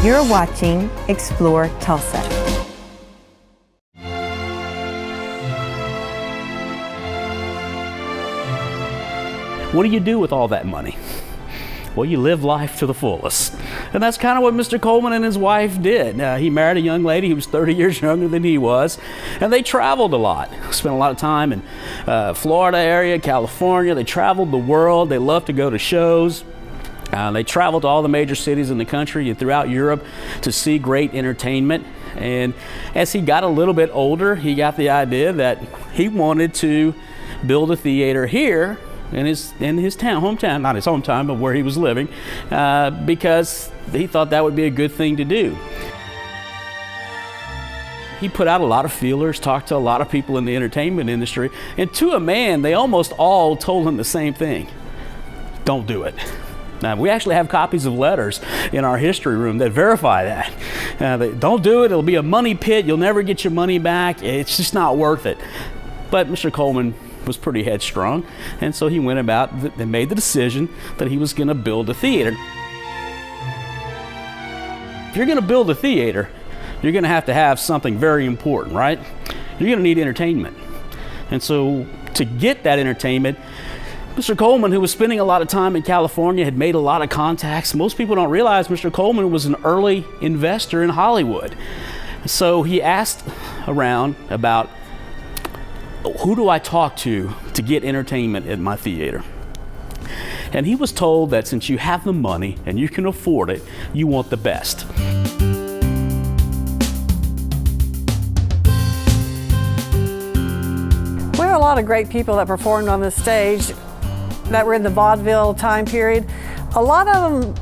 You're watching Explore Tulsa. What do you do with all that money? Well, you live life to the fullest. And that's kind of what Mr. Coleman and his wife did. He married a young lady who was 30 years younger than he was, and they traveled a lot. Spent a lot of time in Florida area, California. They traveled the world. They loved to go to shows. They traveled to all the major cities in the country and throughout Europe to see great entertainment. And as he got a little bit older, he got the idea that he wanted to build a theater here in his hometown, not his hometown, but where he was living, because he thought that would be a good thing to do. He put out a lot of feelers, talked to a lot of people in the entertainment industry, and to a man, they almost all told him the same thing: don't do it. Now, we actually have copies of letters in our history room that verify that. Don't do it, it'll be a money pit, you'll never get your money back, it's just not worth it. But Mr. Coleman was pretty headstrong, and so he went about and made the decision that he was going to build a theater. If you're going to build a theater, you're going to have something very important, right? You're going to need entertainment. And so to get that entertainment, Mr. Coleman, who was spending a lot of time in California, had made a lot of contacts. Most people don't realize Mr. Coleman was an early investor in Hollywood. So he asked around about, who do I talk to get entertainment at my theater? And he was told that since you have the money and you can afford it, you want the best. We have a lot of great people that performed on this stage that were in the vaudeville time period. A lot of them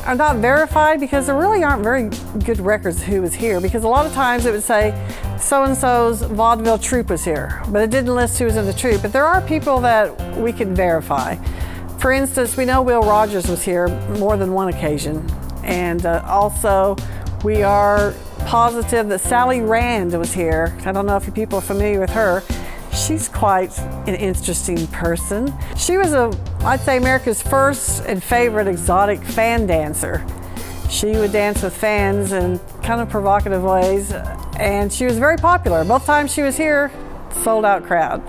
are not verified because there really aren't very good records of who was here, because a lot of times it would say so-and-so's vaudeville troupe was here, but it didn't list who was in the troupe. But there are people that we can verify. For instance, we know Will Rogers was here more than one occasion, and also we are positive that Sally Rand was here. I don't know if you people are familiar with her. She's quite an interesting person. She was I'd say America's first and favorite exotic fan dancer. She would dance with fans in kind of provocative ways, and she was very popular. Both times she was here, sold out crowd.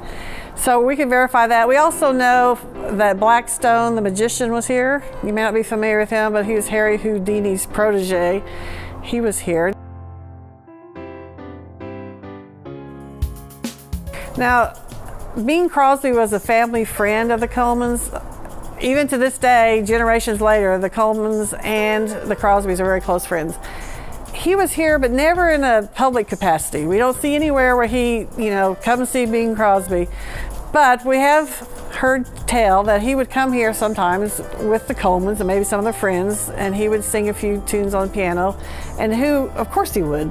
So we can verify that. We also know that Blackstone, the magician, was here. You may not be familiar with him, but he was Harry Houdini's protege. He was here. Now, Bing Crosby was a family friend of the Colemans. Even to this day, generations later, the Colemans and the Crosbys are very close friends. He was here, but never in a public capacity. We don't see anywhere where he, come see Bing Crosby. But we have heard tell that he would come here sometimes with the Colemans and maybe some of their friends, and he would sing a few tunes on the piano. And of course he would.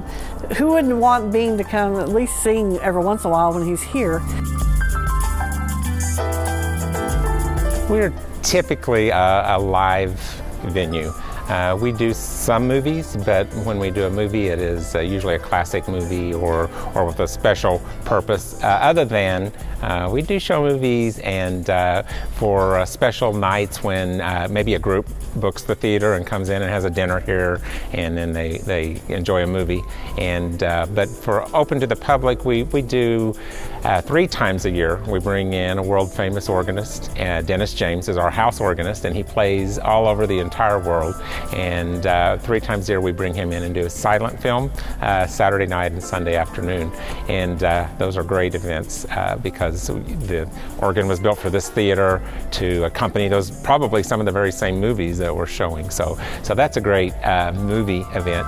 Who wouldn't want Bing to come at least sing every once in a while when he's here? We're typically a live venue. We do some movies, but when we do a movie, it is usually a classic movie or with a special purpose. Other than we do show movies, and for special nights when maybe a group books the theater and comes in and has a dinner here, and then they enjoy a movie. And but for open to the public, we do 3 times a year. We bring in a world famous organist. Dennis James is our house organist, and he plays all over the entire world. And 3 times a year we bring him in and do a silent film Saturday night and Sunday afternoon. And those are great events because the organ was built for this theater to accompany those, probably some of the very same movies that we're showing. So that's a great movie event.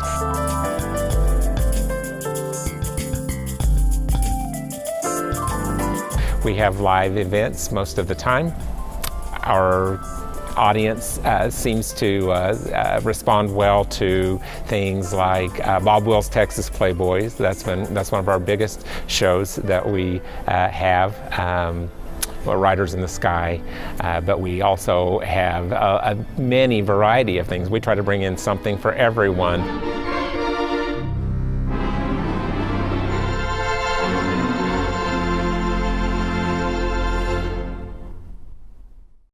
We have live events most of the time. Our audience seems to respond well to things like Bob Wills' Texas Playboys. That's one of our biggest shows that we have. Riders in the Sky, but we also have a many variety of things. We try to bring in something for everyone.